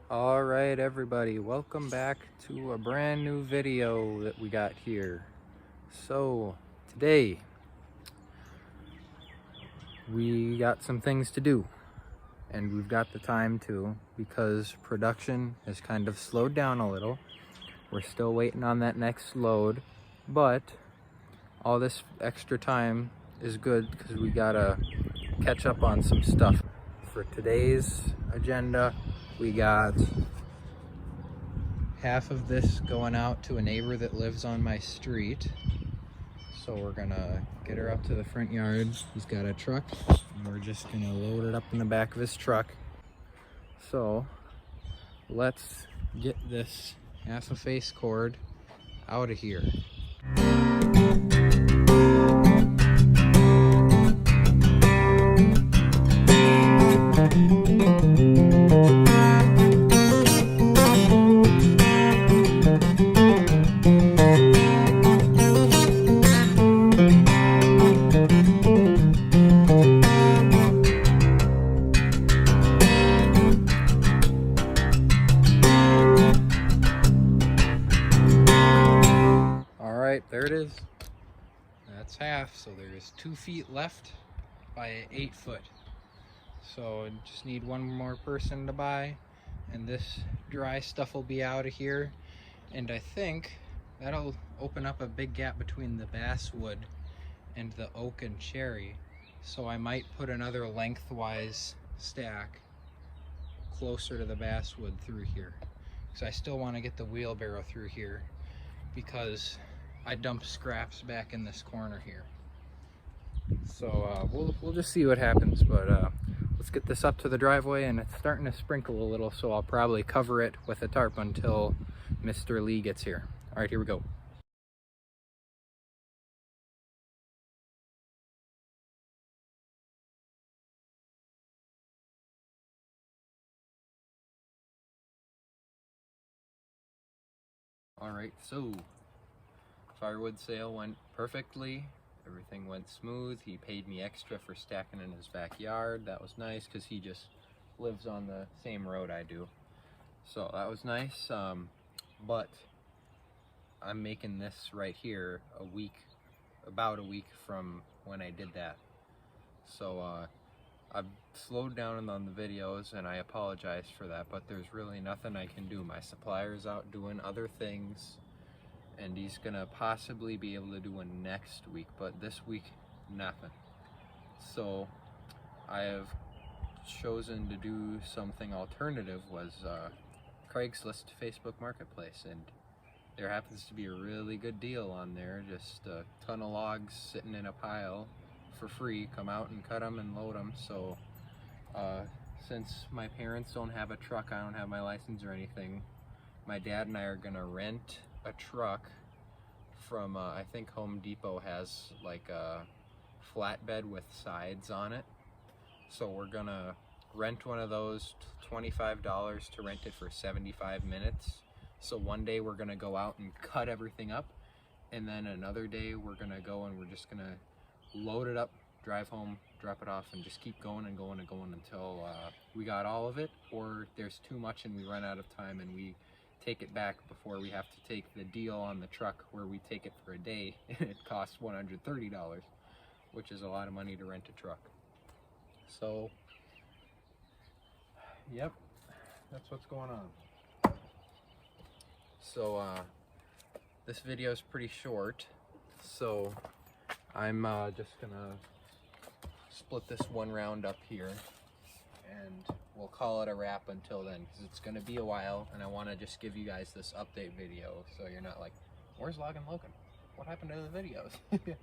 All right, everybody, welcome back to a brand new video that we got here. So today we got some things to do, and we've got the time to, because production has kind of slowed down a little. We're still waiting on that next load, but all this extra time is good because we gotta catch up on some stuff. For today's agenda, we got half of this going out to a neighbor that lives on my street. So we're gonna get her up to the front yard. He's got a truck, and we're just gonna load it up in the back of his truck. So let's get this half a face cord out of here. There it is. That's half, so there's 2 feet left by 8 foot. So I just need one more person to buy, and this dry stuff will be out of here. And I think that'll open up a big gap between the basswood and the oak and cherry. So I might put another lengthwise stack closer to the basswood through here. So I still want to get the wheelbarrow through here because I dump scraps back in this corner here. So we'll just see what happens, but let's get this up to the driveway, and it's starting to sprinkle a little, so I'll probably cover it with a tarp until Mr. Lee gets here. All right, here we go. All right, so firewood sale went perfectly. Everything went smooth. He paid me extra for stacking in his backyard. That was nice because he just lives on the same road I do. So that was nice. But I'm making this right here about a week from when I did that. So I've slowed down on the videos, and I apologize for that, but there's really nothing I can do. My supplier's out doing other things, and he's gonna possibly be able to do one next week, but this week, nothing. So I have chosen to do something alternative, was Craigslist Facebook Marketplace, and there happens to be a really good deal on there. Just a ton of logs sitting in a pile for free. Come out and cut them and load them. So since my parents don't have a truck, I don't have my license or anything, my dad and I are gonna rent a truck from I think Home Depot has like a flatbed with sides on it. So we're gonna rent one of those, $25 to rent it for 75 minutes. So one day we're gonna go out and cut everything up, and then another day we're gonna go and we're just gonna load it up, drive home, drop it off, and just keep going and going and going until we got all of it, or there's too much and we run out of time and we take it back before we have to take the deal on the truck where we take it for a day and it costs $130, which is a lot of money to rent a truck. So yep, that's what's going on. So this video is pretty short, so I'm just gonna split this one round up here, and we'll call it a wrap until then, because it's going to be a while, and I want to just give you guys this update video, so you're not like, where's Logan Logan? What happened to the videos?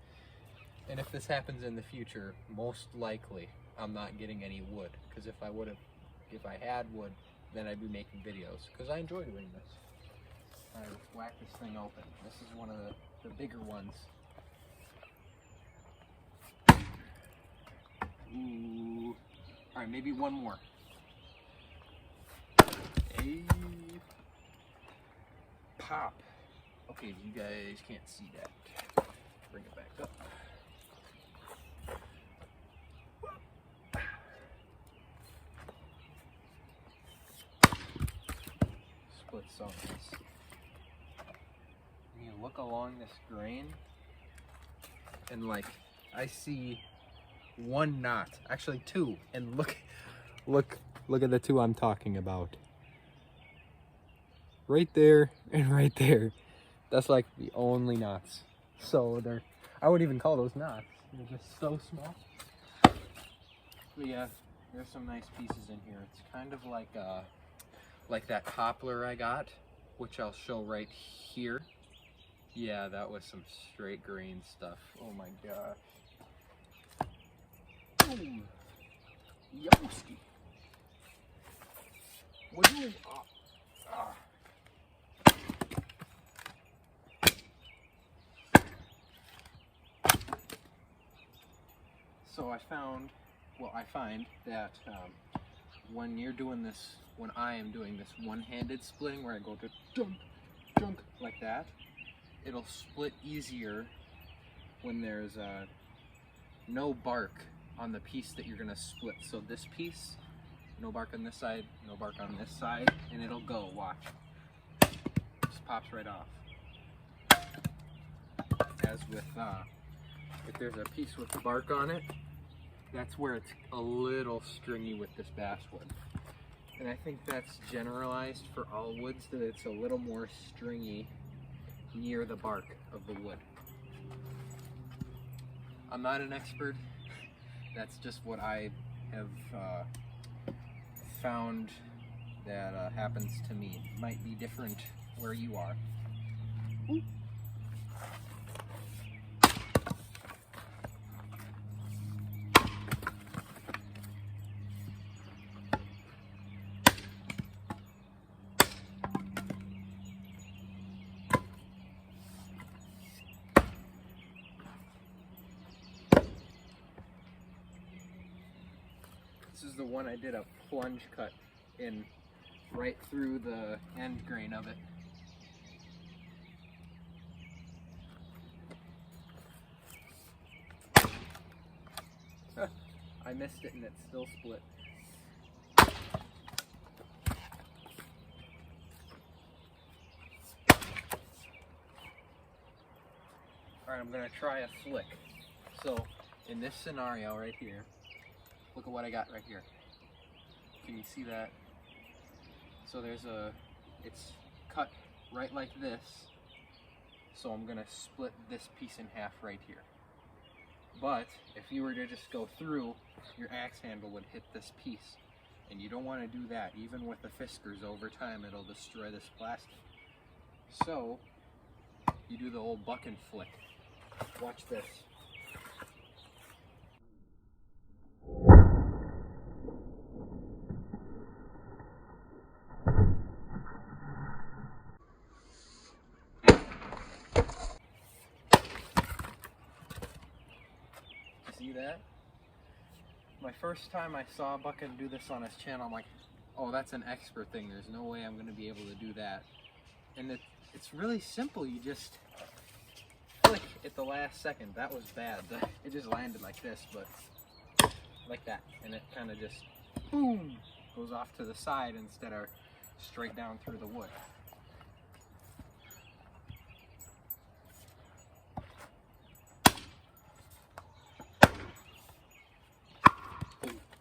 And if this happens in the future, most likely I'm not getting any wood, because if I had wood, then I'd be making videos, because I enjoy doing this. I whack this thing open. This is one of the bigger ones. Ooh. All right, maybe one more. A pop. Okay, you guys can't see that. Bring it back up. saw this. When you look along this grain, and like I see one knot, actually two, and look at the two I'm talking about. Right there and right there. That's like the only knots. So I wouldn't even call those knots. They're just so small. But yeah, there's some nice pieces in here. It's kind of like that poplar I got, which I'll show right here. Yeah, that was some straight grain stuff. Oh my gosh. Boom. Yoski. What do you... So I find that when you're doing this, when I am doing this one-handed splitting where I go to junk, junk like that, it'll split easier when there's no bark on the piece that you're gonna split. So this piece, no bark on this side, no bark on this side, and it'll go, watch. Just pops right off. As with, if there's a piece with bark on it, that's where it's a little stringy with this basswood. And I think that's generalized for all woods, that it's a little more stringy near the bark of the wood. I'm not an expert. That's just what I have found that happens to me. It might be different where you are. Ooh. This is the one I did a plunge cut in right through the end grain of it. I missed it and it still split. Alright, I'm gonna try a flick. So, in this scenario right here, look at what I got right here. Can you see that? So it's cut right like this. So I'm gonna split this piece in half right here. But if you were to just go through, your axe handle would hit this piece. And you don't want to do that. Even with the Fiskars, over time it'll destroy this plastic. So you do the old buck and flick. Watch this. See that? My first time I saw Buckin do this on his channel, I'm like, oh, that's an expert thing. There's no way I'm going to be able to do that. And it's really simple. You just flick at the last second. That was bad. It just landed like this, but like that. And it kind of just, boom, goes off to the side instead of straight down through the wood.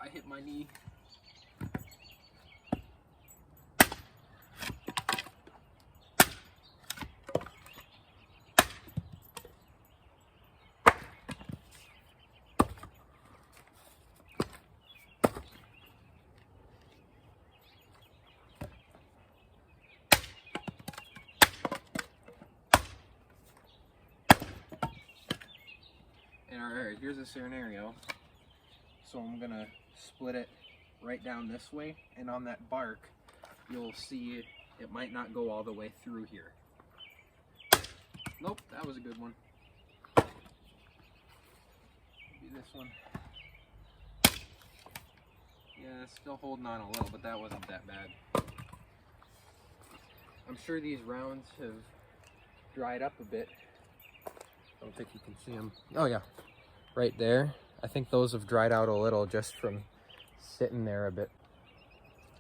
I hit my knee. And alright, here's a scenario. So I'm gonna split it right down this way, and on that bark you'll see it might not go all the way through here. Nope, that was a good one. Maybe this one. Yeah, it's still holding on a little, but that wasn't that bad. I'm sure these rounds have dried up a bit. I don't think you can see them. Oh yeah, right there. I think those have dried out a little just from sitting there a bit.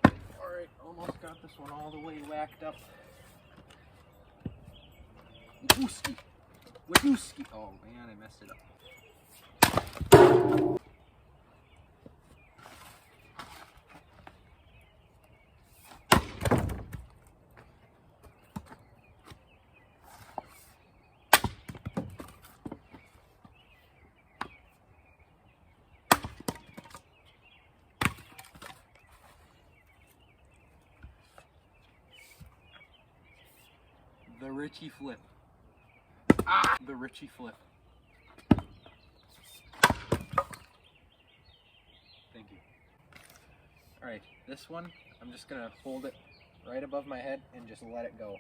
All right, almost got got this one all the way whacked up. Wooski. Wooski. Oh man, I messed it up. The Richie flip. Ah! The Richie flip. Thank you. Alright, this one, I'm just gonna hold it right above my head and just let it go.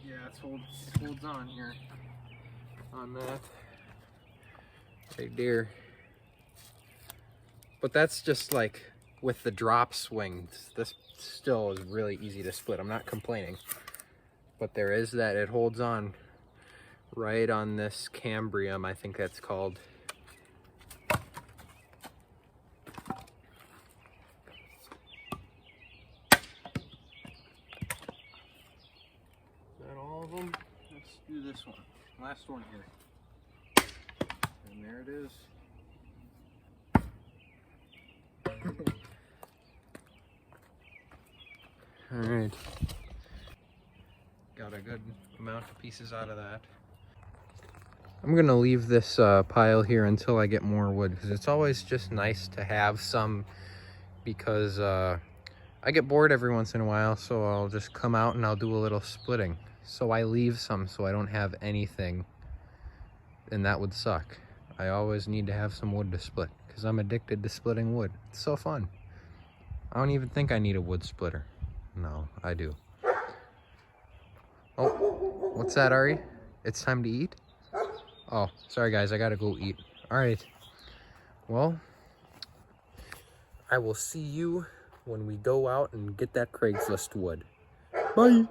Yeah, it holds on here. On that. Right there. But that's just like with the drop swing. This still is really easy to split. I'm not complaining. But there is that, it holds on right on this cambrium, I think that's called. Is that all of them? Let's do this one. Last one here. And there it is. Alright. Got a good amount of pieces out of that. I'm gonna leave this pile here until I get more wood, because it's always just nice to have some, because I get bored every once in a while, so I'll just come out and I'll do a little splitting. So I leave some so I don't have anything, and that would suck. I always need to have some wood to split, because I'm addicted to splitting wood. It's so fun. I don't even think I need a wood splitter. No, I do. Oh, what's that, Ari? It's time to eat? Oh, sorry guys, I gotta go eat. All right, well, I will see you when we go out and get that Craigslist wood. Bye.